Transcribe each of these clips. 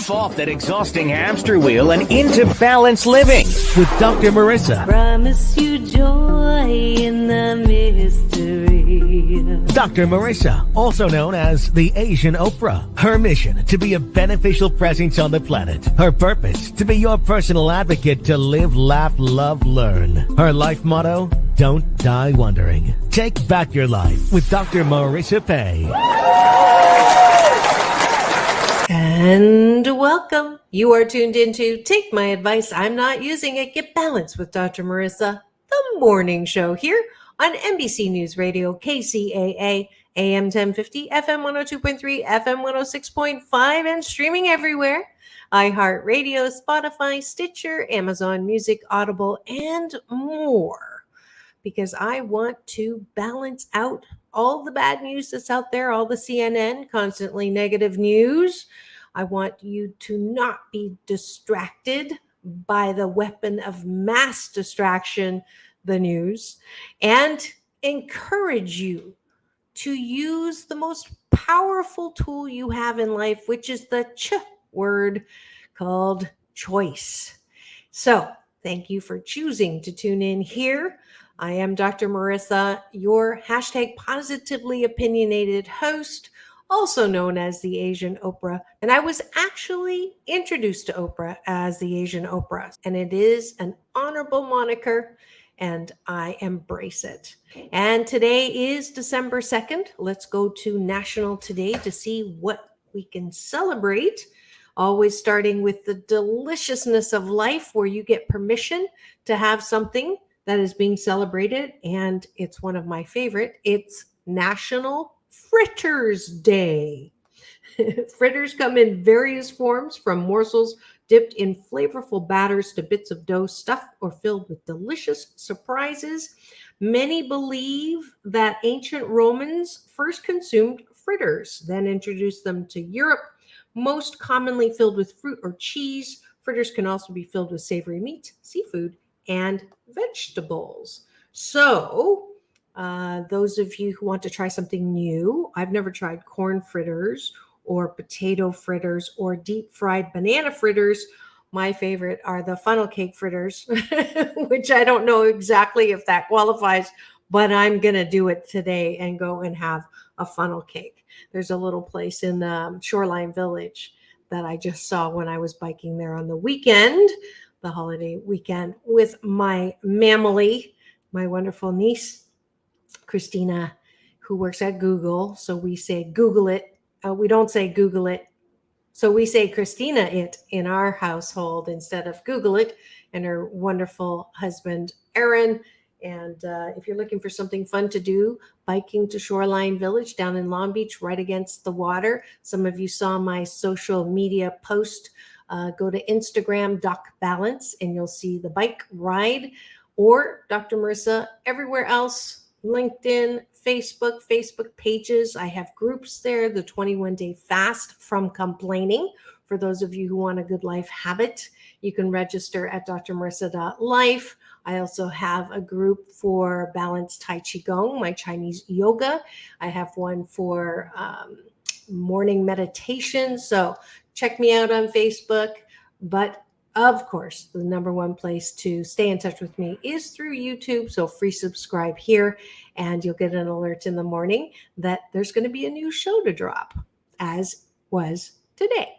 Jump off that exhausting hamster wheel and into balanced living with Dr. Marissa. Promise you joy in the mystery. Dr. Marissa, also known as the Asian Oprah. Her mission, to be a beneficial presence on the planet. Her purpose, to be your personal advocate to live, laugh, love, learn. Her life motto, don't die wondering. Take back your life with Dr. Marissa Pay. And welcome. You are tuned into Take My Advice, I'm Not Using It, Get Balanced with Dr. Marissa, the morning show here on NBC News Radio, KCAA, AM 1050, FM 102.3, FM 106.5, and streaming everywhere. iHeartRadio, Spotify, Stitcher, Amazon Music, Audible, and more. Because I want to balance out all the bad news that's out there, all the CNN, constantly negative news. I want you to not be distracted by the weapon of mass distraction, the news, and encourage you to use the most powerful tool you have in life, which is the ch word called choice. So thank you for choosing to tune in here. I am Dr. Marissa, your hashtag positively opinionated host, also known as the Asian Oprah. And I was actually introduced to Oprah as the Asian Oprah, and it is an honorable moniker, and I embrace it. And today is December 2nd. Let's go to National Today to see what we can celebrate. Always starting with the deliciousness of life, where you get permission to have something that is being celebrated, and it's one of my favorite. It's National Fritters Day. Fritters come in various forms, from morsels dipped in flavorful batters to bits of dough stuffed or filled with delicious surprises. Many believe that ancient Romans first consumed fritters, then introduced them to Europe, most commonly filled with fruit or cheese. Fritters can also be filled with savory meat, seafood, and vegetables. So those of you who want to try something new, I've never tried corn fritters or potato fritters or deep fried banana fritters. My favorite are the funnel cake fritters, which I don't know exactly if that qualifies, but I'm going to do it today and go and have a funnel cake. There's a little place in Shoreline Village that I just saw when I was biking there on the weekend, the holiday weekend, with my mamily, my wonderful niece, Christina, who works at Google. So we say Google it. We don't say Google it. So we say Christina it in our household instead of Google it, and her wonderful husband, Aaron. And if you're looking for something fun to do, biking to Shoreline Village down in Long Beach, right against the water. Some of you saw my social media post. Go to Instagram, Doc Balance, and you'll see the bike ride, or Dr. Marissa everywhere else, LinkedIn, Facebook pages. I have groups there, the 21-day fast from complaining. For those of you who want a good life habit, you can register at drmarissa.life. I also have a group for balanced Tai Qigong, my Chinese yoga. I have one for morning meditation. So check me out on Facebook. But of course, the number one place to stay in touch with me is through YouTube. So free subscribe here, and you'll get an alert in the morning that there's going to be a new show to drop, as was today.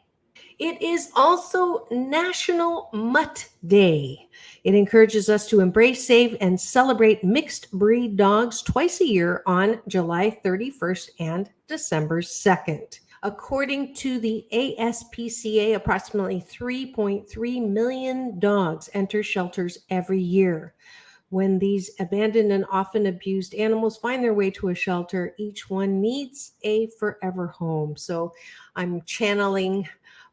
It is also National Mutt Day. It encourages us to embrace, save, and celebrate mixed breed dogs twice a year on July 31st and December 2nd. According to the ASPCA, approximately 3.3 million dogs enter shelters every year. When these abandoned and often abused animals find their way to a shelter, each one needs a forever home. So I'm channeling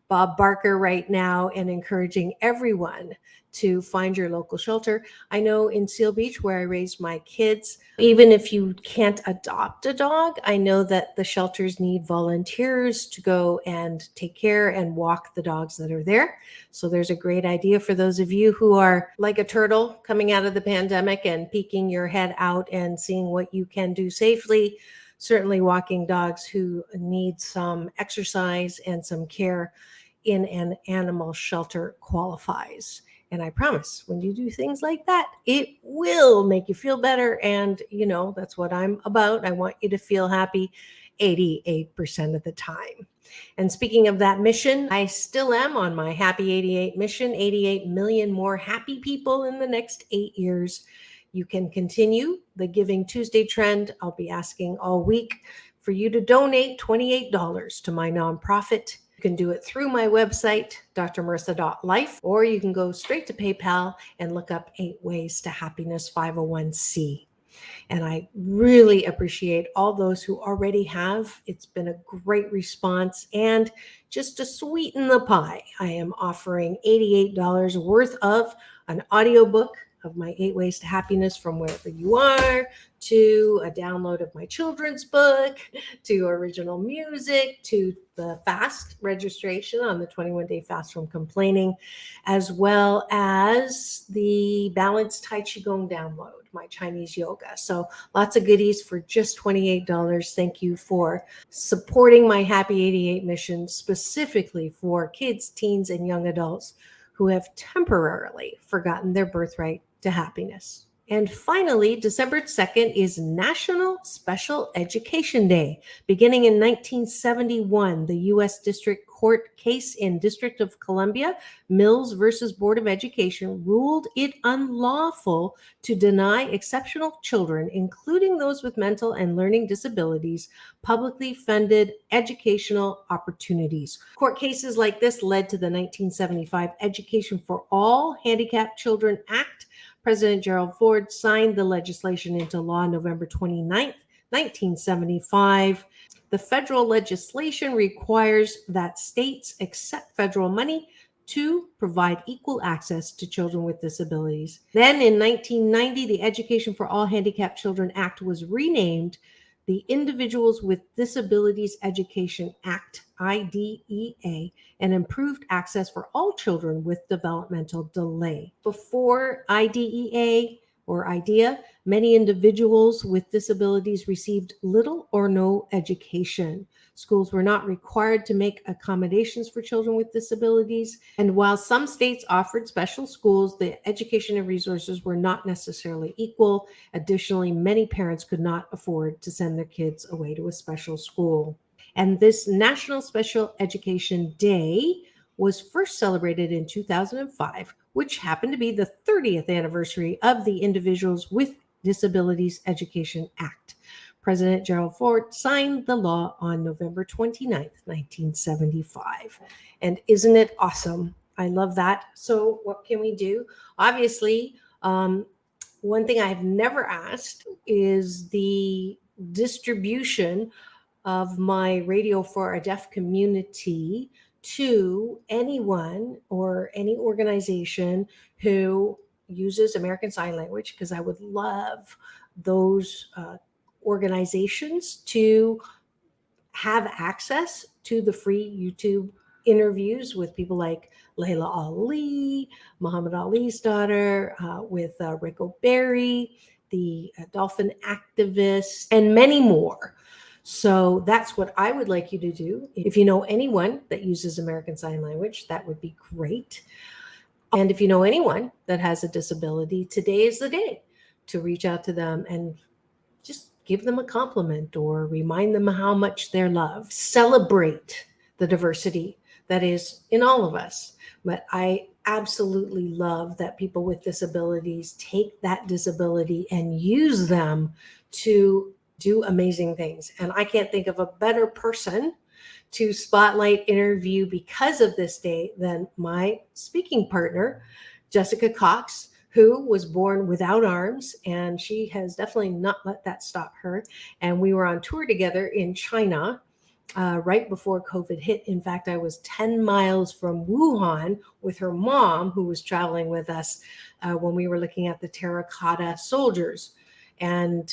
Bob Barker right now and encouraging everyone to find your local shelter. I know in Seal Beach, where I raised my kids, even if you can't adopt a dog, I know that the shelters need volunteers to go and take care and walk the dogs that are there. So there's a great idea for those of you who are like a turtle coming out of the pandemic and peeking your head out and seeing what you can do safely. Certainly walking dogs who need some exercise and some care in an animal shelter qualifies. And I promise when you do things like that, it will make you feel better. And, that's what I'm about. I want you to feel happy 88% of the time. And speaking of that mission, I still am on my Happy 88 mission, 88 million more happy people in the next 8 years. You can continue the Giving Tuesday trend. I'll be asking all week for you to donate $28 to my nonprofit. You can do it through my website, drmarissa.life, or you can go straight to PayPal and look up 8 Ways to Happiness 501c. And I really appreciate all those who already have. It's been a great response. And just to sweeten the pie, I am offering $88 worth of an audiobook of my 8 Ways to Happiness from wherever you are, to a download of my children's book, to original music, to the fast registration on the 21-day fast from complaining, as well as the balanced Tai Qigong download, my Chinese yoga. So lots of goodies for just $28. Thank you for supporting my Happy 88 mission, specifically for kids, teens, and young adults who have temporarily forgotten their birthright to happiness. And finally, December 2nd is National Special Education Day. Beginning in 1971, the U.S. District Court case in District of Columbia, Mills versus Board of Education, ruled it unlawful to deny exceptional children, including those with mental and learning disabilities, publicly funded educational opportunities. Court cases like this led to the 1975 Education for All Handicapped Children Act. President Gerald Ford signed the legislation into law November 29th, 1975. The federal legislation requires that states accept federal money to provide equal access to children with disabilities. Then in 1990, the Education for All Handicapped Children Act was renamed the Individuals with Disabilities Education Act, IDEA, and improved access for all children with developmental delay. Before IDEA or IDEA, many individuals with disabilities received little or no education. Schools were not required to make accommodations for children with disabilities. And while some states offered special schools, the education and resources were not necessarily equal. Additionally, many parents could not afford to send their kids away to a special school. And this National Special Education Day was first celebrated in 2005, which happened to be the 30th anniversary of the Individuals with Disabilities Education Act. President Gerald Ford signed the law on November 29th, 1975. And isn't it awesome? I love that. So what can we do? Obviously, one thing I've never asked is the distribution of my Radio for a Deaf Community to anyone or any organization who uses American Sign Language, because I would love those organizations to have access to the free YouTube interviews with people like Layla Ali, Muhammad Ali's daughter, with Rico Berry, the dolphin activist, and many more. So that's what I would like you to do. If you know anyone that uses American Sign Language, that would be great. And if you know anyone that has a disability, today is the day to reach out to them and just give them a compliment or remind them how much they're loved. Celebrate the diversity that is in all of us. But I absolutely love that people with disabilities take that disability and use them to do amazing things. And I can't think of a better person to spotlight interview because of this day than my speaking partner, Jessica Cox, who was born without arms, and she has definitely not let that stop her. And we were on tour together in China right before COVID hit. In fact, I was 10 miles from Wuhan with her mom, who was traveling with us when we were looking at the terracotta soldiers. And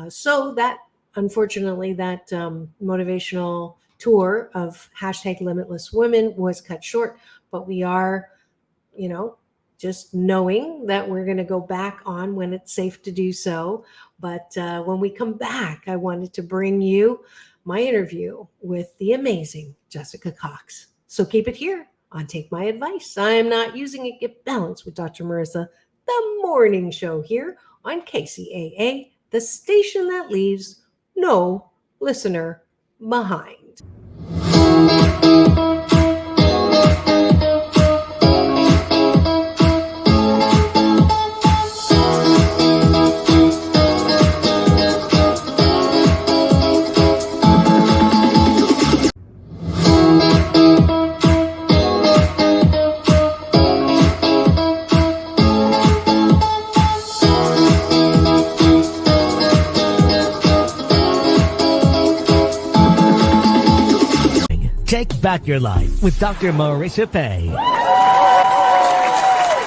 so that, unfortunately, that motivational tour of #LimitlessWomen was cut short, but we are, just knowing that we're going to go back on when it's safe to do so. But when we come back, I wanted to bring you my interview with the amazing Jessica Cox. So keep it here on Take My Advice. I'm Not Using It, Get Balanced with Dr. Marissa, the morning show here on KCAA, the station that leaves no listener behind. Take back your life with Dr. Marissa Pay.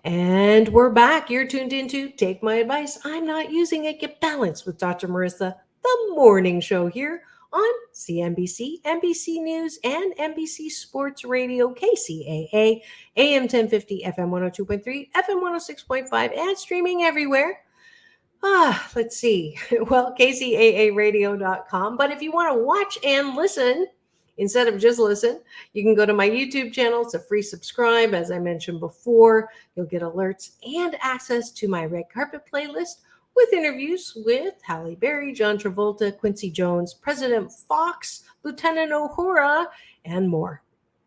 And we're back. You're tuned into Take My Advice. I'm Not Using It, Get Balanced with Dr. Marissa, the morning show here on CNBC, NBC News, and NBC Sports Radio, KCAA, AM 1050, FM 102.3, FM 106.5, and streaming everywhere. Let's see. Well, KCAAradio.com. But if you want to watch and listen, instead of just listen, you can go to my YouTube channel. It's a free subscribe. As I mentioned before, you'll get alerts and access to my red carpet playlist with interviews with Halle Berry, John Travolta, Quincy Jones, President Fox, Lieutenant Uhura, and more.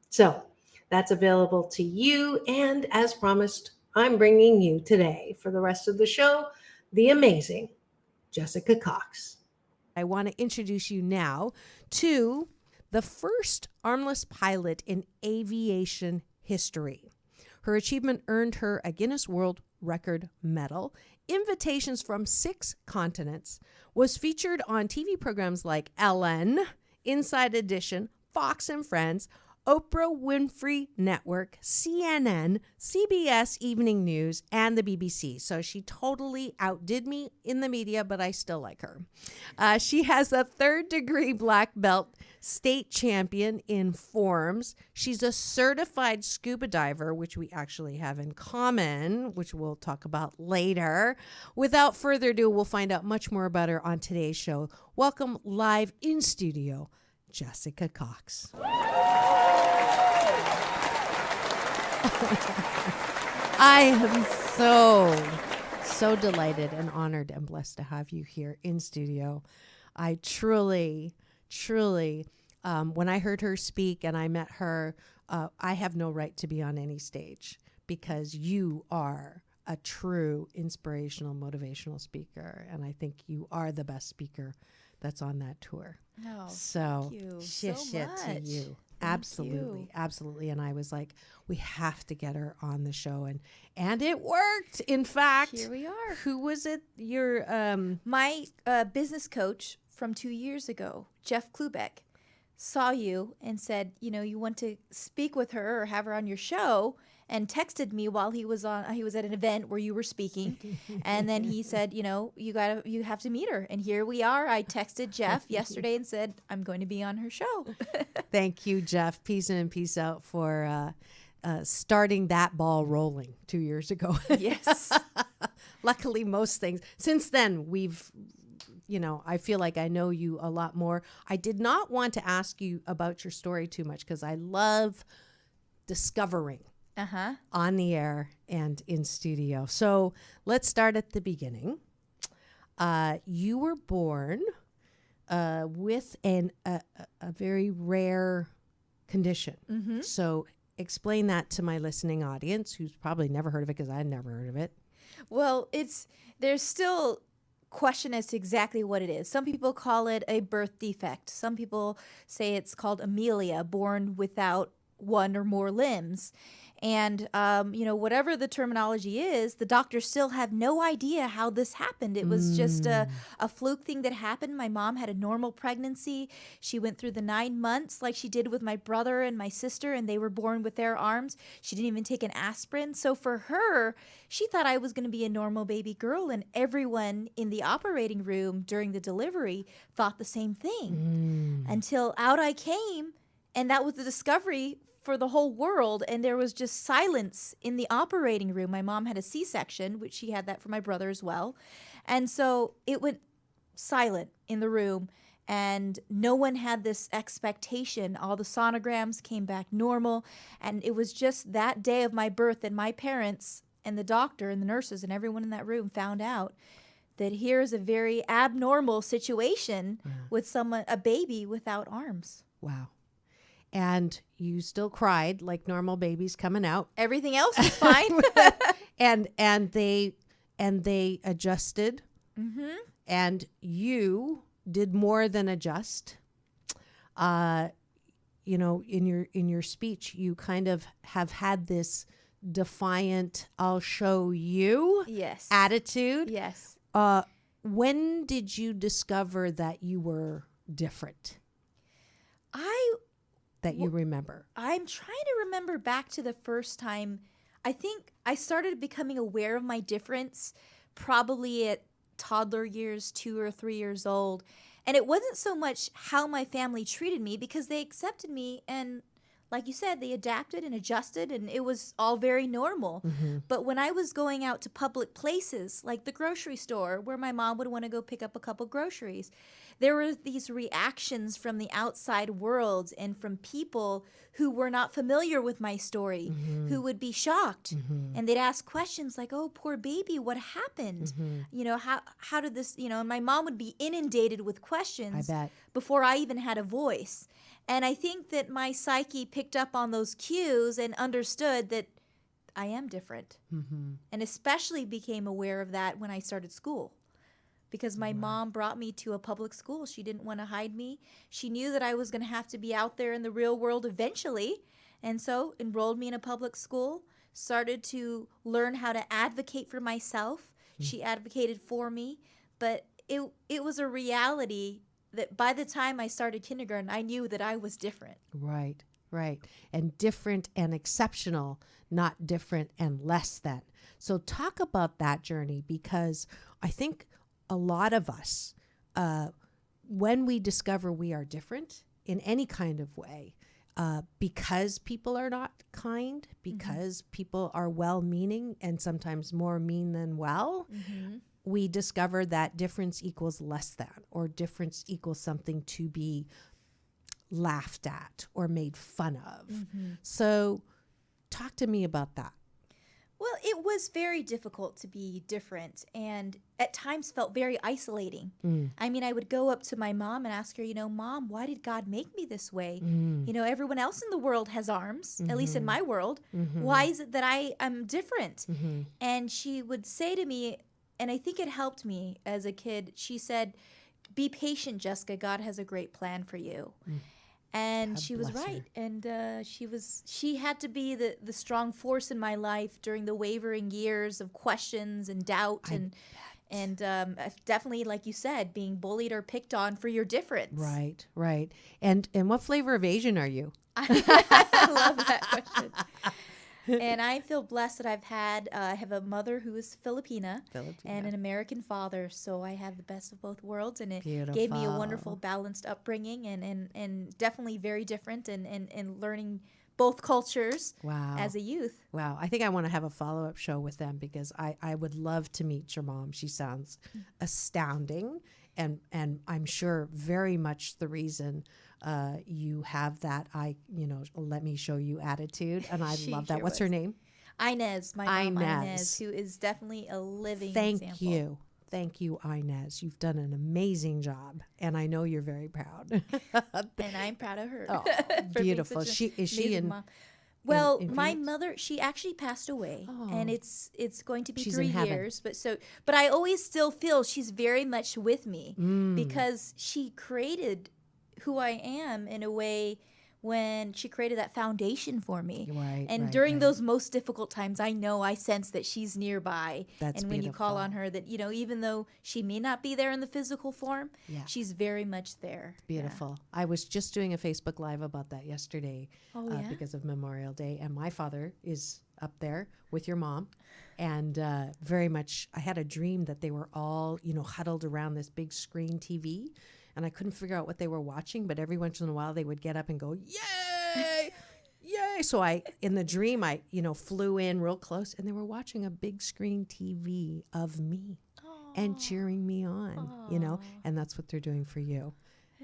So that's available to you. And as promised, I'm bringing you today for the rest of the show, the amazing Jessica Cox. I want to introduce you now to the first armless pilot in aviation history. Her achievement earned her a Guinness World Record medal, invitations from 6 continents, was featured on TV programs like Ellen, Inside Edition, Fox and Friends, Oprah Winfrey Network, CNN, CBS Evening News, and the BBC. So she totally outdid me in the media, but I still like her. She has a 3rd-degree black belt state champion in forms. She's a certified scuba diver, which we actually have in common, which we'll talk about later. Without further ado, we'll find out much more about her on today's show. Welcome live in studio, Jessica Cox. I am so delighted and honored and blessed to have you here in studio. I truly, when I heard her speak and I met her, I have no right to be on any stage because you are a true inspirational, motivational speaker. And I think you are the best speaker that's on that tour. No, so thank you shit so to much. you. Absolutely. And I was like, we have to get her on the show. And it worked. In fact, Here we are. Who was it? Your My business coach from 2 years ago, Jeff Klubeck, saw you and said, you want to speak with her or have her on your show, and texted me while he was at an event where you were speaking. And then he said, you have to meet her. And here we are. I texted Jeff yesterday and said, I'm going to be on her show. Thank you, Jeff. Peace in and peace out for starting that ball rolling 2 years ago. Yes. Luckily, most things since then we've, I feel like I know you a lot more. I did not want to ask you about your story too much because I love discovering on the air and in studio. So let's start at the beginning. You were born with a very rare condition. Mm-hmm. So explain that to my listening audience, who's probably never heard of it because I'd never heard of it. Well, there's still question as to exactly what it is. Some people call it a birth defect. Some people say it's called amelia, born without one or more limbs. And, whatever the terminology is, the doctors still have no idea how this happened. It was just a fluke thing that happened. My mom had a normal pregnancy. She went through the 9 months like she did with my brother and my sister, and they were born with their arms. She didn't even take an aspirin. So for her, she thought I was going to be a normal baby girl, and everyone in the operating room during the delivery thought the same thing until out I came, and that was the discovery for the whole world, and there was just silence in the operating room. My mom had a C-section, which she had that for my brother as well, and so it went silent in the room. and no one had this expectation. All the sonograms came back normal, and it was just that day of my birth that my parents and the doctor and the nurses and everyone in that room found out that here's a very abnormal situation with someone, a baby without arms. Wow. And you still cried like normal babies coming out. Everything else was fine. and they adjusted. Mm-hmm. And you did more than adjust. You know, in your speech, you kind of have had this defiant, I'll show you attitude. Yes. When did you discover that you were different? You remember? I'm trying to remember back to the first time. I think I started becoming aware of my difference probably at toddler years, 2 or 3 years old. And it wasn't so much how my family treated me, because they accepted me, and like you said, they adapted and adjusted, and it was all very normal. Mm-hmm. But when I was going out to public places, like the grocery store, where my mom would want to go pick up a couple groceries, there were these reactions from the outside world and from people who were not familiar with my story, who would be shocked. And they'd ask questions like, oh, poor baby, what happened? You know, how did this, you know, and my mom would be inundated with questions before I even had a voice. And I think that my psyche picked up on those cues and understood that I am different. And especially became aware of that when I started school, because my mom brought me to a public school. She didn't want to hide me. She knew that I was going to have to be out there in the real world eventually. And so enrolled me in a public school, started to learn how to advocate for myself. She advocated for me. But it was a reality that by the time I started kindergarten, I knew that I was different. Right. And different and exceptional, not different and less than. So talk about that journey, because I think a lot of us, when we discover we are different in any kind of way, because people are not kind, because people are well-meaning and sometimes more mean than well, we discover that difference equals less than, or difference equals something to be laughed at or made fun of. So talk to me about that. Well, it was very difficult to be different, and at times felt very isolating. I mean, I would go up to my mom and ask her, you know, Mom, why did God make me this way? You know, everyone else in the world has arms, at least in my world. Why is it that I am different? And she would say to me, and I think it helped me as a kid, she said, be patient, Jessica. God has a great plan for you. And God she was bless right. her. And she had to be the strong force in my life during the wavering years of questions and doubt, and definitely, like you said, being bullied or picked on for your difference. Right. And what flavor of Asian are you? I love that question. And I feel blessed that I have a mother who is Filipina and an American father. So I have the best of both worlds, and it gave me a wonderful, balanced upbringing, and definitely very different, and learning both cultures as a youth. Wow. I think I want to have a follow-up show with them, because I would love to meet your mom. She sounds astounding, and I'm sure very much the reason you have that let me show you attitude, and I love that. What's her name? Inez, my mom Inez, who is definitely a living example. Thank you, Inez. You've done an amazing job, and I know you're very proud. And I'm proud of her. Oh, beautiful. Is she in? Mom. Well, in my mother, she actually passed away, and it's going to be 3 years. But I always still feel she's very much with me, because she created who I am in a way when she created that foundation for me. And during those most difficult times, I sense that she's nearby. That's and when you call on her, that, you know, even though she may not be there in the physical form, she's very much there. Beautiful. I was just doing a Facebook Live about that yesterday because of Memorial Day. And my father is up there with your mom. And very much, I had a dream that they were all, huddled around this big screen TV. And I couldn't figure out what they were watching, but every once in a while they would get up and go, yay, yay. So in the dream, I flew in real close, and they were watching a big screen TV of me and cheering me on, and that's what they're doing for you.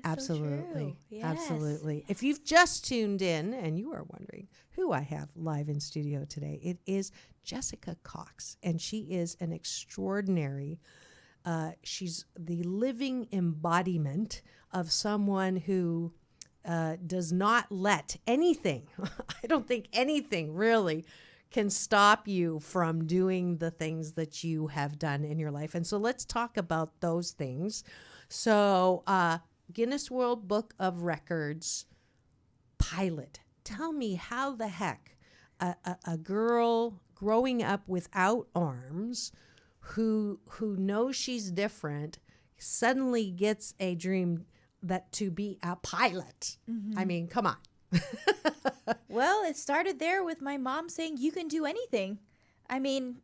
That's so Absolutely. true. Yes. Absolutely. If you've just tuned in and you are wondering who I have live in studio today, it is Jessica Cox, and she is an extraordinary, she's the living embodiment of someone who does not let anything, I don't think anything really can stop you from doing the things that you have done in your life. And so let's talk about those things. So, Guinness World Book of Records pilot. Tell me how the heck a girl growing up without arms who knows she's different suddenly gets a dream that to be a pilot. I mean, come on. Well, it started there with my mom saying, you can do anything. I mean,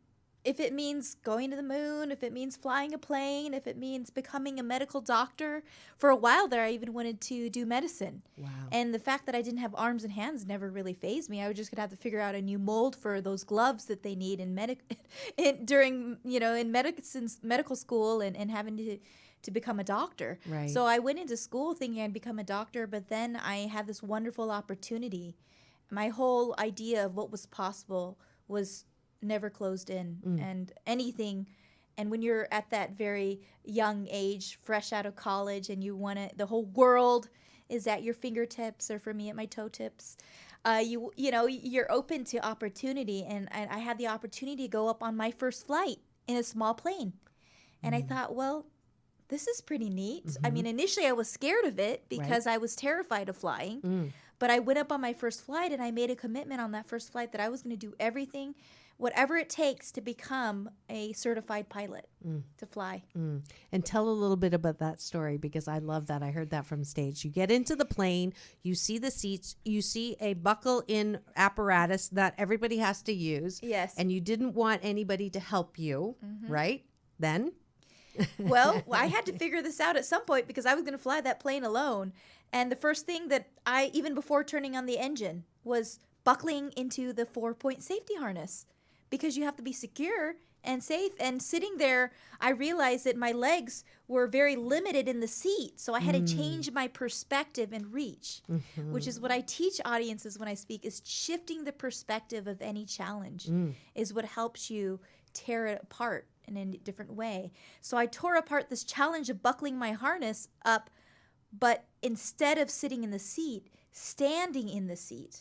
if it means going to the moon, if it means flying a plane, if it means becoming a medical doctor. For a while there, I even wanted to do medicine. Wow. And the fact that I didn't have arms and hands never really fazed me. I was just going to have to figure out a new mold for those gloves that they need in medical school and having to become a doctor. Right. So I went into school thinking I'd become a doctor, but then I had this wonderful opportunity. My whole idea of what was possible was never closed in, and anything. And when you're at that very young age, fresh out of college, and you want to, the whole world is at your fingertips, or for me at my toe tips. You're open to opportunity, and I had the opportunity to go up on my first flight in a small plane, and I thought, well, this is pretty neat. I mean, initially I was scared of it because I was terrified of flying, but I went up on my first flight, and I made a commitment on that first flight that I was going to do everything, whatever it takes to become a certified pilot, to fly. And tell a little bit about that story, because I love that. I heard that from stage. You get into the plane, you see the seats, you see a buckle-in apparatus that everybody has to use. Yes. And you didn't want anybody to help you, right? Then? Well, I had to figure this out at some point because I was going to fly that plane alone. And the first thing that I, even before turning on the engine, was buckling into the 4-point safety harness, because you have to be secure and safe. And sitting there, I realized that my legs were very limited in the seat. So I had to change my perspective and reach, which is what I teach audiences when I speak, is shifting the perspective of any challenge is what helps you tear it apart in a different way. So I tore apart this challenge of buckling my harness up, but instead of sitting in the seat, standing in the seat,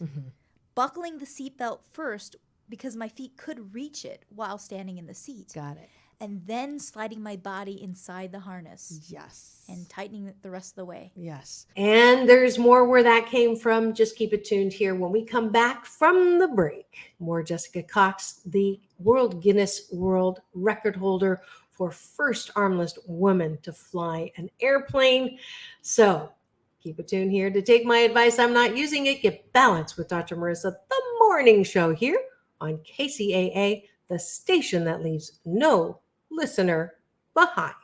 buckling the seatbelt first, because my feet could reach it while standing in the seat. Got it. And then sliding my body inside the harness. Yes. And tightening it the rest of the way. Yes. And there's more where that came from. Just keep it tuned here when we come back from the break. More Jessica Cox, the Guinness World Record holder for first armless woman to fly an airplane. So keep it tuned here to Take My Advice, I'm Not Using It. Get balanced with Dr. Marissa, the morning show here on KCAA, the station that leaves no listener behind.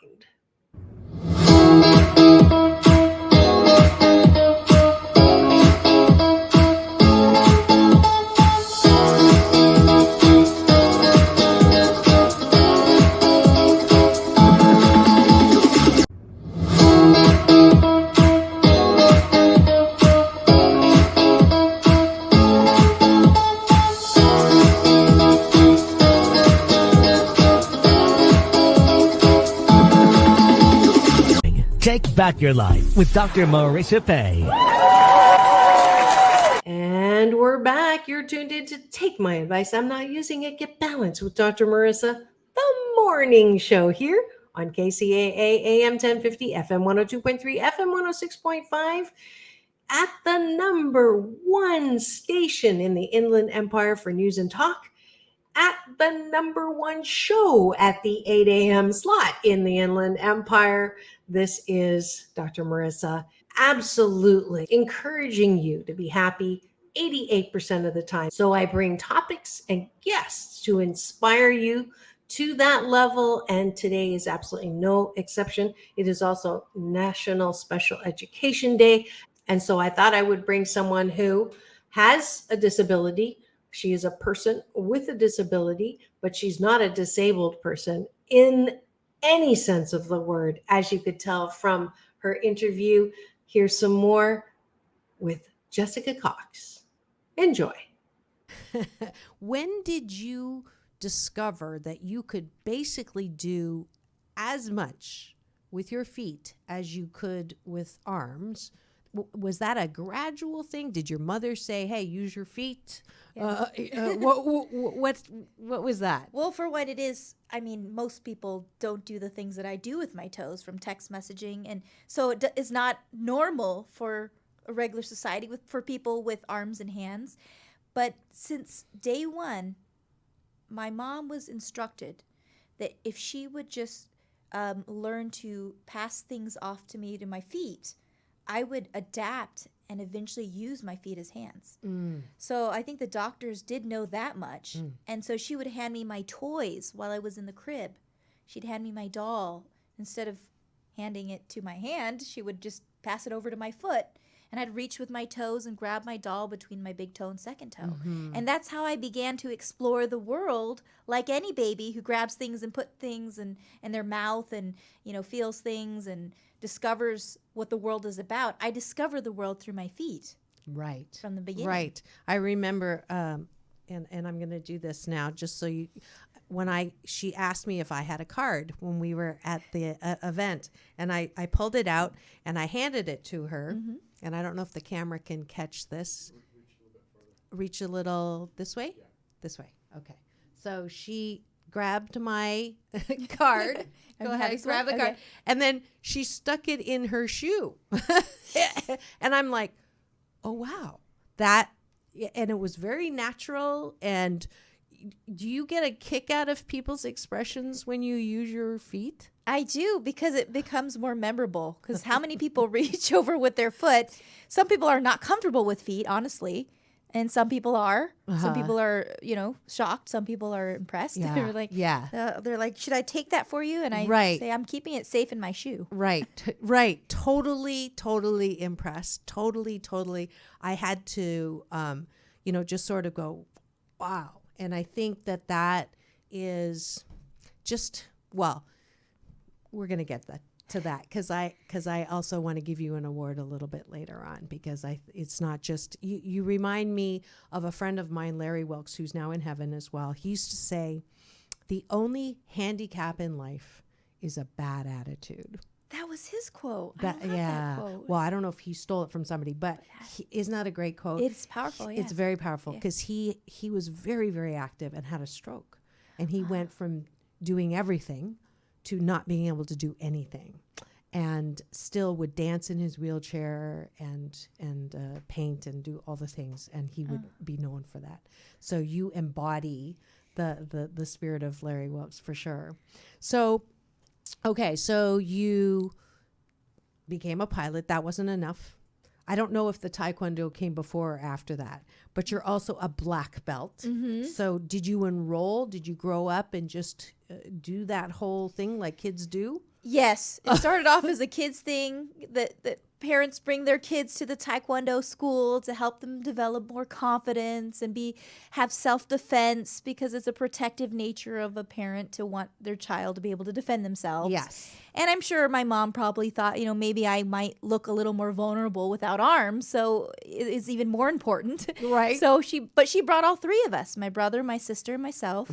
Take back your life with Dr. Marissa Pay. And we're back. You're tuned in to Take My Advice, I'm Not Using It. Get balanced with Dr. Marissa, the morning show here on KCAA AM 1050, FM 102.3, FM 106.5, at the number one station in the Inland Empire for news and talk, at the number one show at the 8 a.m. slot in the Inland Empire. This is Dr. Marissa, absolutely encouraging you to be happy 88% of the time. So I bring topics and guests to inspire you to that level. And today is absolutely no exception. It is also National Special Education Day. And so I thought I would bring someone who has a disability. She is a person with a disability, but she's not a disabled person in any sense of the word. As you could tell from her interview, Here's some more with Jessica Cox. Enjoy. When did you discover that you could basically do as much with your feet as you could with arms? Was that a gradual thing? Did your mother say, "Hey, use your feet"? Yeah. What was that? Well, for what it is, I mean, most people don't do the things that I do with my toes from text messaging. And so it's not normal for a regular society for people with arms and hands. But since day one, my mom was instructed that if she would just learn to pass things off to me to my feet, I would adapt and eventually use my feet as hands. So I think the doctors did know that much. And so she would hand me my toys while I was in the crib. She'd hand me my doll. Instead of handing it to my hand, she would just pass it over to my foot. And I'd reach with my toes and grab my doll between my big toe and second toe. And that's how I began to explore the world like any baby who grabs things and put things in their mouth and, feels things and discovers what the world is about. I discover the world through my feet. Right. From the beginning. Right. I remember, and I'm going to do this now just so you, she asked me if I had a card when we were at the event, and I pulled it out and I handed it to her. And I don't know if the camera can catch this. Reach a little this way? Yeah. This way. Okay. So she grabbed my card. Go ahead, grab the card. And then she stuck it in her shoe. And I'm like, oh, wow. And it was very natural. And do you get a kick out of people's expressions when you use your feet? I do, because it becomes more memorable. Because how many people reach over with their foot? Some people are not comfortable with feet, honestly. And some people are. Some people are, shocked. Some people are impressed. Yeah. They're like, they're like, should I take that for you? And I say, I'm keeping it safe in my shoe. Right. Totally impressed. Totally. I had to, just sort of go, wow. And I think that is just, well, we're going to get to that because I also want to give you an award a little bit later on, because it's not just you remind me of a friend of mine, Larry Wilkes, who's now in heaven as well. He used to say, the only handicap in life is a bad attitude. That was his quote. That quote. Well, I don't know if he stole it from somebody, but isn't that a great quote? It's powerful. Yeah. It's very powerful because he was very, very active and had a stroke, and he went from doing everything to not being able to do anything, and still would dance in his wheelchair and paint and do all the things, and he would be known for that. So you embody the spirit of Larry Wilkes for sure. So, okay, so you became a pilot. That wasn't enough. I don't know if the Taekwondo came before or after that, but you're also a black belt. So did you enroll? Did you grow up and just do that whole thing like kids do? Yes. It started off as a kids thing that parents bring their kids to the Taekwondo school to help them develop more confidence and have self-defense, because it's a protective nature of a parent to want their child to be able to defend themselves. Yes. And I'm sure my mom probably thought, maybe I might look a little more vulnerable without arms, so it's even more important. Right. So she brought all three of us, my brother, my sister, and myself,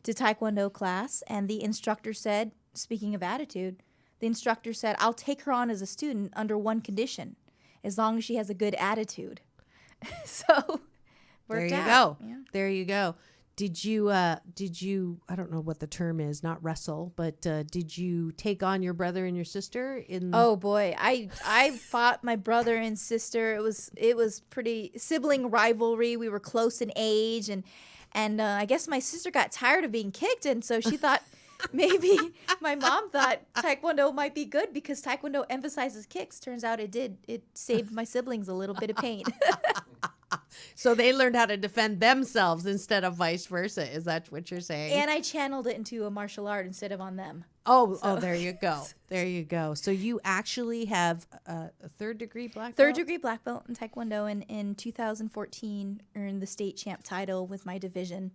to Taekwondo class, and the instructor said, speaking of attitude, the instructor said, I'll take her on as a student under one condition, as long as she has a good attitude. So there you out. go. Yeah. There you go. Did you, I don't know what the term is, not wrestle, but did you take on your brother and your sister in? Oh boy. I fought my brother and sister. It was pretty sibling rivalry. We were close in age, and I guess my sister got tired of being kicked. And so she thought, maybe my mom thought Taekwondo might be good because Taekwondo emphasizes kicks. Turns out it did. It saved my siblings a little bit of pain. So they learned how to defend themselves instead of vice versa. Is that what you're saying? And I channeled it into a martial art instead of on them. Oh, there you go. There you go. So you actually have a third degree black belt? Third degree black belt in Taekwondo, and in 2014 earned the state champ title with my division.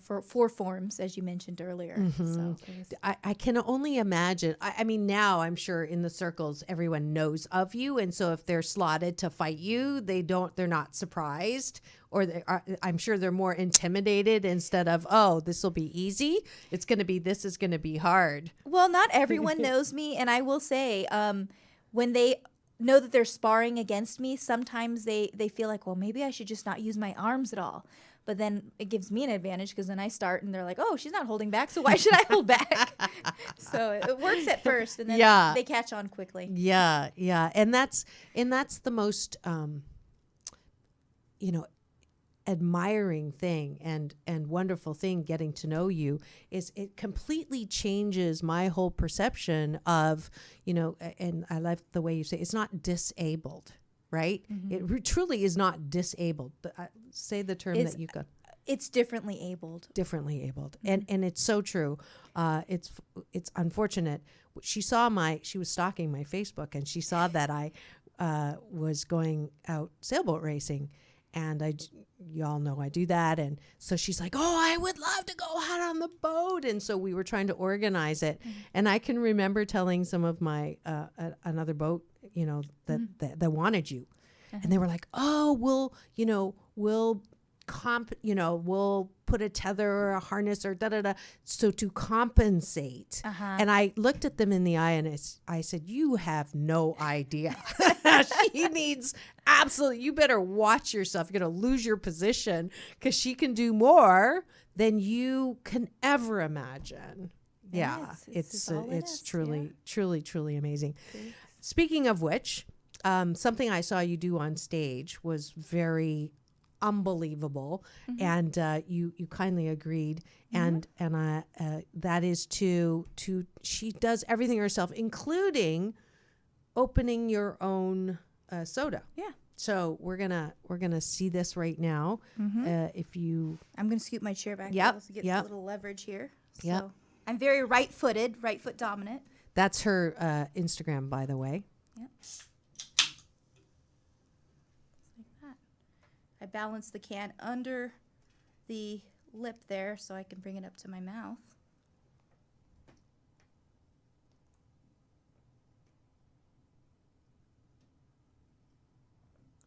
for 4 forms, as you mentioned earlier. So it was, I can only imagine. I mean, now I'm sure in the circles, everyone knows of you. And so if they're slotted to fight you, they're not surprised, or I'm sure they're more intimidated instead of, oh, this will be easy. This is going to be hard. well, not everyone knows me. And I will say, when they know that they're sparring against me, sometimes they feel like, well, maybe I should just not use my arms at all. But then it gives me an advantage because then I start and they're like, oh, she's not holding back, so why should I hold back? So it works at first, and then they catch on quickly. Yeah, yeah. And that's the most admiring thing and wonderful thing getting to know you is it completely changes my whole perception of, and I like the way you say it's not disabled. Right? It truly is not disabled. But say the term that you got. It's differently abled. Differently abled, and it's so true. It's unfortunate. She was stalking my Facebook, and she saw that I was going out sailboat racing, and y'all know I do that, and so she's like, "Oh, I would love to go out on the boat," and so we were trying to organize it, and I can remember telling some of my another boat, that wanted you, and they were like, "Oh, we'll put a tether or a harness or so to compensate." And I looked at them in the eye and I said, "You have no idea. She needs you better watch yourself. You're going to lose your position because she can do more than you can ever imagine." Yeah, it's truly amazing. Thanks. Speaking of which, something I saw you do on stage was very unbelievable, and you kindly agreed, and that is to she does everything herself, including opening your own soda. Yeah. So we're gonna see this right now. If you, I'm gonna scoot my chair back. Yep. To get a little leverage here. So I'm very right foot dominant. That's her Instagram, by the way. Yep. Like that. I balance the can under the lip there so I can bring it up to my mouth.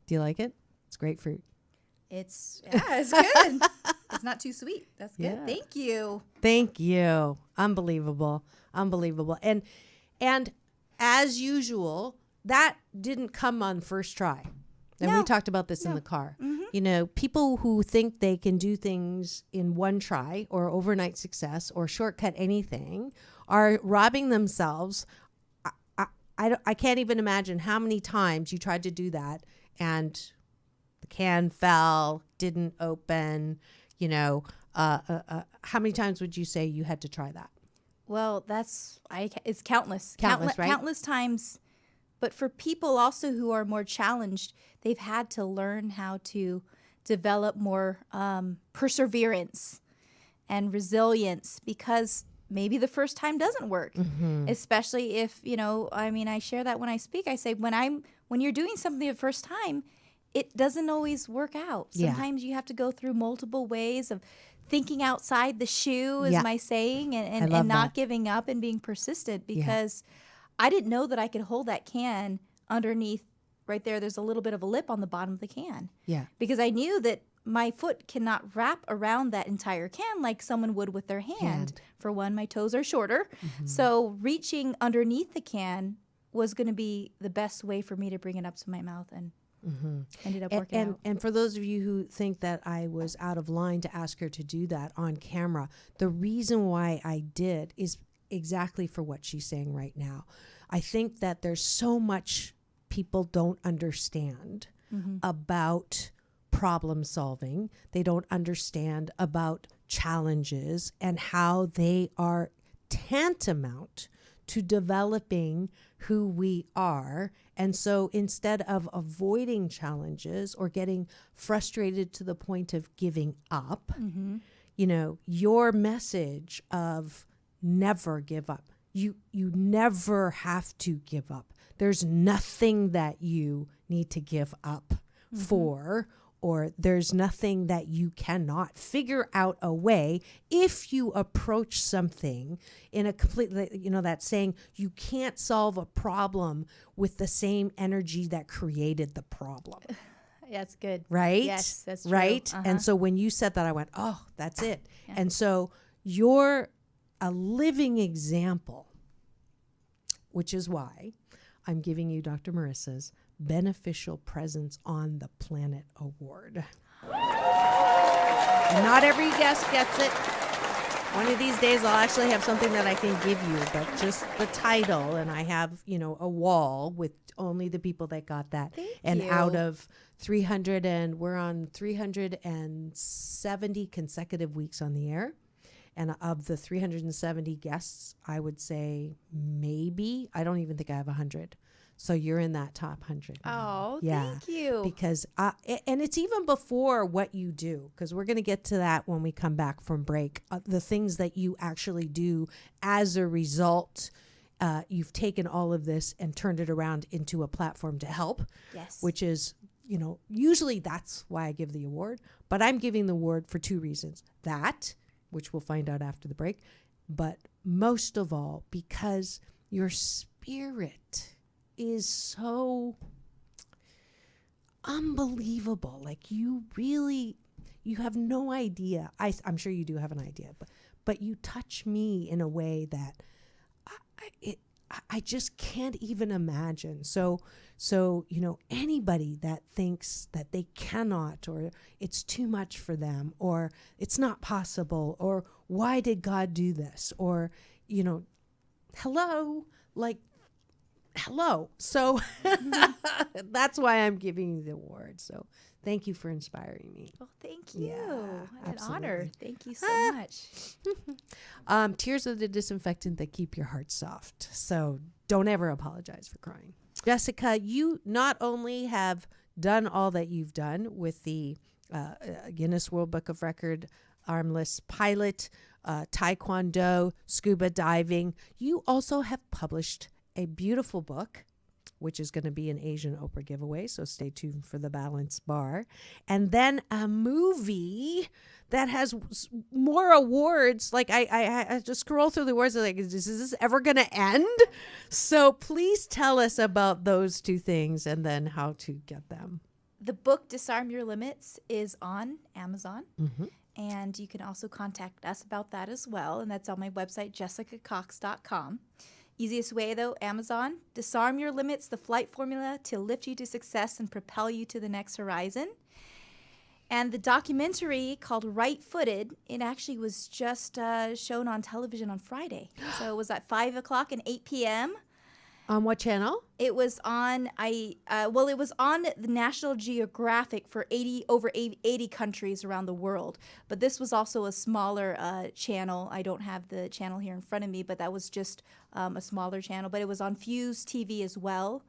Do you like it? It's great for you. It's good. It's not too sweet. That's good. Yeah. Thank you. Thank you. Unbelievable. And as usual, that didn't come on first try. And we talked about this in the car. People who think they can do things in one try or overnight success or shortcut anything are robbing themselves. I can't even imagine how many times you tried to do that and the can fell, didn't open, how many times would you say you had to try that? Well, it's countless. Countless, right? Countless times. But for people also who are more challenged, they've had to learn how to develop more perseverance and resilience, because maybe the first time doesn't work, especially if, I share that when I speak. I say when you're doing something the first time, it doesn't always work out. Sometimes you have to go through multiple ways of thinking outside the shoe, is my saying, and not giving up and being persistent, because I didn't know that I could hold that can underneath right there. There's a little bit of a lip on the bottom of the can. Yeah. Because I knew that my foot cannot wrap around that entire can like someone would with their hand. For one, my toes are shorter. So reaching underneath the can was going to be the best way for me to bring it up to my mouth, and ended up working out. And for those of you who think that I was out of line to ask her to do that on camera, the reason why I did is exactly for what she's saying right now. I think that there's so much people don't understand about problem solving. They don't understand about challenges and how they are tantamount to developing who we are. And so instead of avoiding challenges or getting frustrated to the point of giving up, your message of never give up. You never have to give up. There's nothing that you need to give up for or there's nothing that you cannot figure out a way if you approach something in a completely, that saying, you can't solve a problem with the same energy that created the problem. That's good. Right? Yes, that's true. Right? Uh-huh. And so when you said that, I went, oh, that's it. Yeah. And so you're a living example, which is why I'm giving you Dr. Marissa's Beneficial Presence on the Planet Award. Not every guest gets it. One of these days I'll actually have something that I can give you, but just the title, and I have, a wall with only the people that got that. Thank and you. Out of 300, and we're on 370 consecutive weeks on the air. And of the 370 guests, I would say maybe, I don't even think I have 100. So you're in that top 100. Oh, Yeah. thank you. Because, and it's even before what you do, because we're going to get to that when we come back from break. The things that you actually do as a result, you've taken all of this and turned it around into a platform to help. Yes. Which is, usually that's why I give the award. But I'm giving the award for two reasons. That, which we'll find out after the break, but most of all, because your spirit is so unbelievable. Like you have no idea. I'm sure you do have an idea, but you touch me in a way that I just can't even imagine. So, anybody that thinks that they cannot, or it's too much for them, or it's not possible, or why did God do this? Or, hello. So that's why I'm giving you the award. So thank you for inspiring me. Well, thank you. Yeah, What an absolutely. honor. Thank you so much. Tears are the disinfectant that keep your heart soft. So don't ever apologize for crying. Jessica, you not only have done all that you've done with the Guinness World Book of Record, armless pilot, taekwondo, scuba diving, you also have published a beautiful book, which is going to be an Asian Oprah giveaway, so stay tuned for the Balance Bar. And then a movie that has more awards. Like I just scroll through the awards, like, is this ever going to end? So please tell us about those two things and then how to get them. The book Disarm Your Limits is on Amazon. Mm-hmm. And you can also contact us about that as well. And that's on my website, jessicacox.com. Easiest way, though, Amazon. Disarm Your Limits, the flight formula to lift you to success and propel you to the next horizon. And the documentary called Right Footed, it actually was just shown on television on Friday. So it was at 5 o'clock and 8 p.m. On what channel? It was on it was on the National Geographic for over 80 countries around the world. But this was also a smaller channel. I don't have the channel here in front of me, but that was just a smaller channel. But it was on Fuse TV as well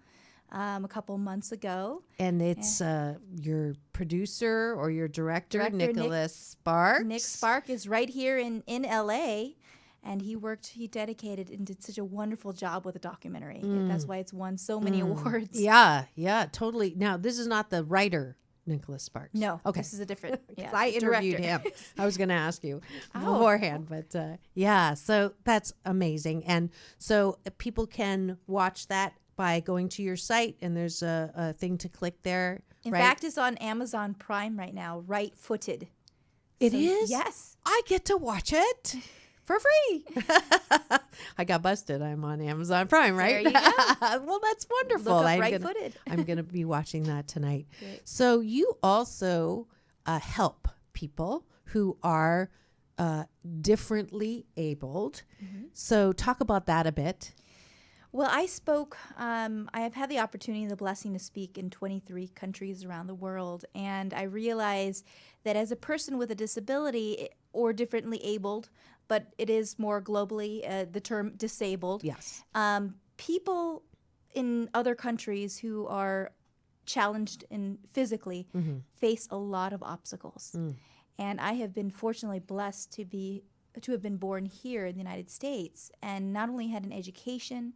a couple months ago. And it's your producer or your director Nicholas Sparks. Nick Spark is right here in LA. And he dedicated and did such a wonderful job with the documentary. That's why it's won so many awards. Yeah, totally. Now, this is not the writer, Nicholas Sparks. No, okay. This is a different, I interviewed director. him. I was going to ask you beforehand, but so that's amazing. And so people can watch that by going to your site, and there's a thing to click there. In fact, it's on Amazon Prime right now, Right Footed. It is? Yes. I get to watch it. For free. I got busted. I'm on Amazon Prime, right? There you go. Well, that's wonderful. Look up Right Footed. I'm going to be watching that tonight. Great. So you also help people who are differently abled. Mm-hmm. So talk about that a bit. Well, I spoke, I have had the opportunity and the blessing to speak in 23 countries around the world. And I realized that as a person with a disability or differently abled, but it is more globally the term disabled. Yes. People in other countries who are challenged physically face a lot of obstacles. And I have been fortunately blessed to have been born here in the United States and not only had an education,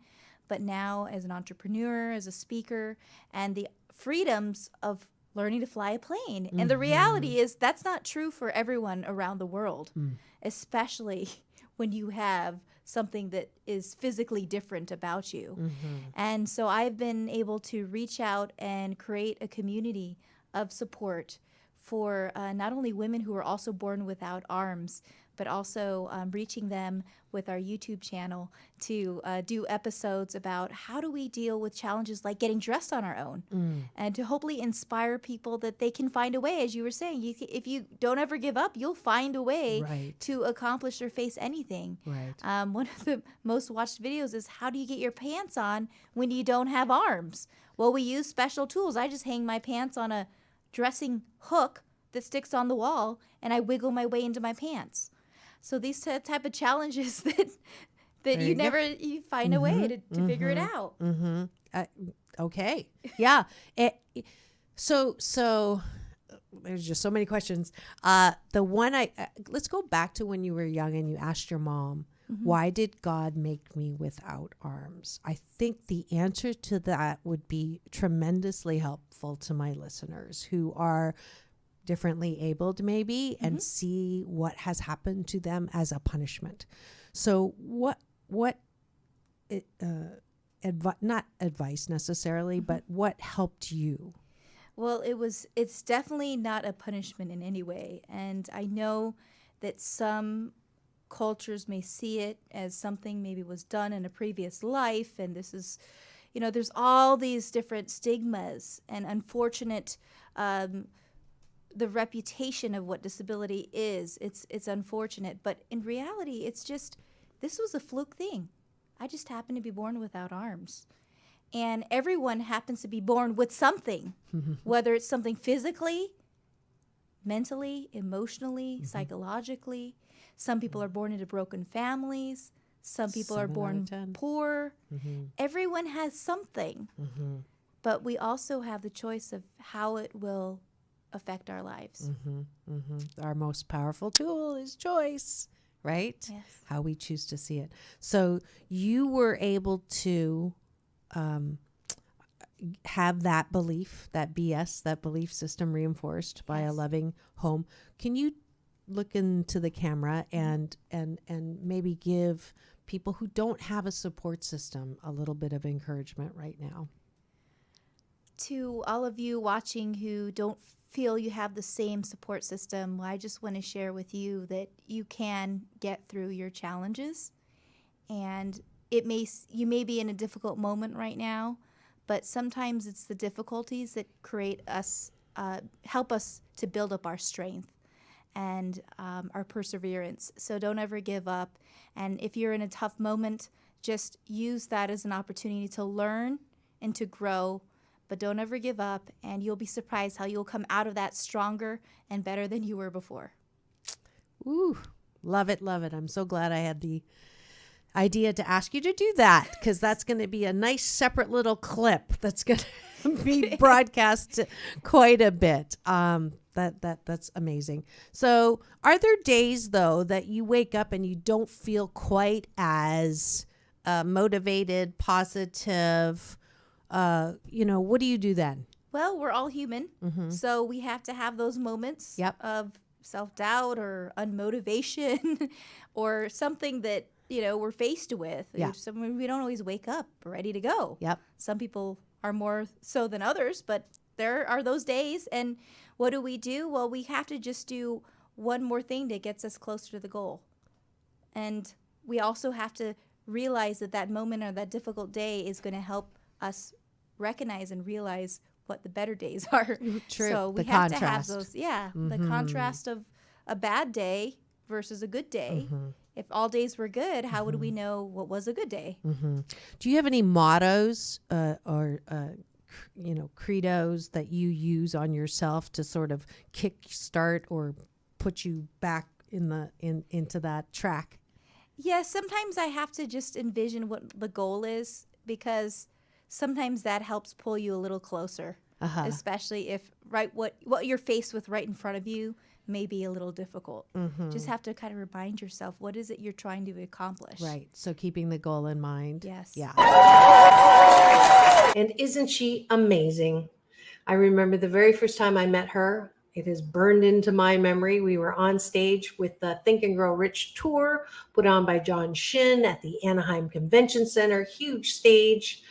but now as an entrepreneur, as a speaker, and the freedoms of learning to fly a plane. And the reality is that's not true for everyone around the world, especially when you have something that is physically different about you. And so I've been able to reach out and create a community of support for not only women who are also born without arms, but also reaching them with our YouTube channel to do episodes about how do we deal with challenges like getting dressed on our own, and to hopefully inspire people that they can find a way. As you were saying, if you don't ever give up, you'll find a way to accomplish or face anything. One of the most watched videos is how do you get your pants on when you don't have arms? Well, we use special tools. I just hang my pants on a dressing hook that sticks on the wall, and I wiggle my way into my pants. So these type of challenges that you find a way to figure it out. Okay. Yeah. So there's just so many questions. The one let's go back to when you were young and you asked your mom, why did God make me without arms? I think the answer to that would be tremendously helpful to my listeners who are differently abled maybe and see what has happened to them as a punishment. So what not advice necessarily, but what helped you? Well, it's definitely not a punishment in any way. And I know that some cultures may see it as something maybe was done in a previous life. And this is, there's all these different stigmas and unfortunate, the reputation of what disability is. It's unfortunate. But in reality, it's just, this was a fluke thing. I just happened to be born without arms. And everyone happens to be born with something, whether it's something physically, mentally, emotionally, psychologically. Some people are born into broken families. Some people are born poor. Everyone has something. But we also have the choice of how it will affect our lives. Our most powerful tool is choice, right? Yes. How we choose to see it. So you were able to have that belief, that belief system reinforced by a loving home. Can you look into the camera and maybe give people who don't have a support system a little bit of encouragement right now? To all of you watching who don't feel you have the same support system, I just want to share with you that you can get through your challenges, and you may be in a difficult moment right now, but sometimes it's the difficulties that create us, help us to build up our strength and our perseverance. So don't ever give up. And if you're in a tough moment, just use that as an opportunity to learn and to grow. But don't ever give up, and you'll be surprised how you'll come out of that stronger and better than you were before. Ooh, love it, love it. I'm so glad I had the idea to ask you to do that, because that's going to be a nice separate little clip that's going to be broadcast quite a bit. That's amazing. So are there days, though, that you wake up and you don't feel quite as motivated, positive? What do you do then? Well, we're all human, so we have to have those moments of self-doubt or unmotivation or something that, we're faced with. We don't always wake up ready to go. Some people are more so than others, but there are those days. And what do? Well, we have to just do one more thing that gets us closer to the goal. And we also have to realize that moment or that difficult day is going to help us recognize and realize what the better days are. True. So we have to have those, the contrast of a bad day versus a good day. If all days were good, how would we know what was a good day? Do you have any mottos or credos that you use on yourself to sort of kickstart or put you back into that track? Yeah, sometimes I have to just envision what the goal is, because sometimes that helps pull you a little closer, especially if what you're faced with right in front of you may be a little difficult. Just have to kind of remind yourself, what is it you're trying to accomplish? Right. So keeping the goal in mind. Yes. Yeah. And isn't she amazing? I remember the very first time I met her. It is burned into my memory. We were on stage with the Think and Grow Rich tour put on by John Shin at the Anaheim Convention Center. Huge stage,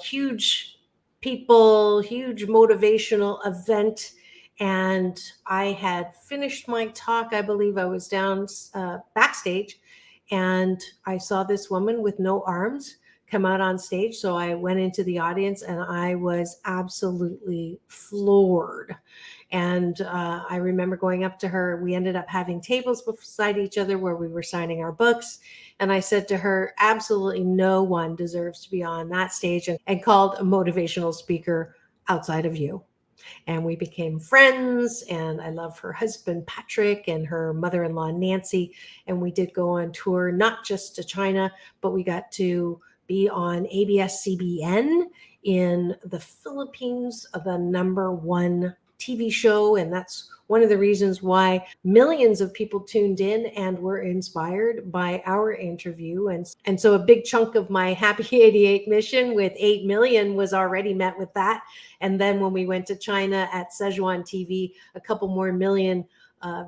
huge people, huge motivational event. And I had finished my talk. I believe I was down backstage, and I saw this woman with no arms come out on stage. So I went into the audience and I was absolutely floored. And I remember going up to her. We ended up having tables beside each other where we were signing our books. And I said to her, absolutely no one deserves to be on that stage, and called a motivational speaker outside of you. And we became friends, and I love her husband Patrick and her mother-in-law Nancy. And we did go on tour, not just to China, but we got to be on ABS-CBN in the Philippines, the #1 TV show. And that's one of the reasons why millions of people tuned in and were inspired by our interview. And so a big chunk of my Happy 88 mission with 8 million was already met with that. And then when we went to China at Szechuan TV, a couple more million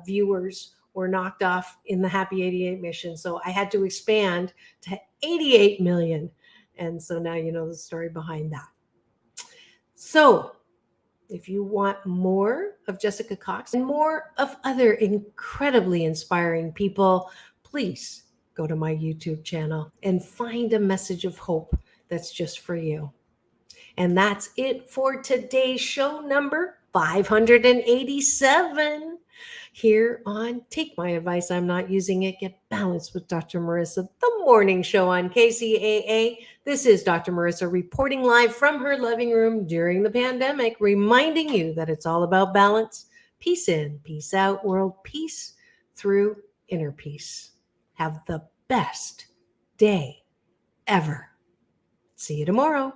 viewers were knocked off in the Happy 88 mission. So I had to expand to 88 million. And so now you know the story behind that. So if you want more of Jessica Cox and more of other incredibly inspiring people, please go to my YouTube channel and find a message of hope that's just for you. And that's it for today's show number 587 here on Take My Advice, I'm Not Using It, Get Balanced with Dr. Marissa, the morning show on KCAA. This is Dr. Marissa reporting live from her living room during the pandemic, reminding you that it's all about balance, peace in, peace out, world peace through inner peace. Have the best day ever. See you tomorrow.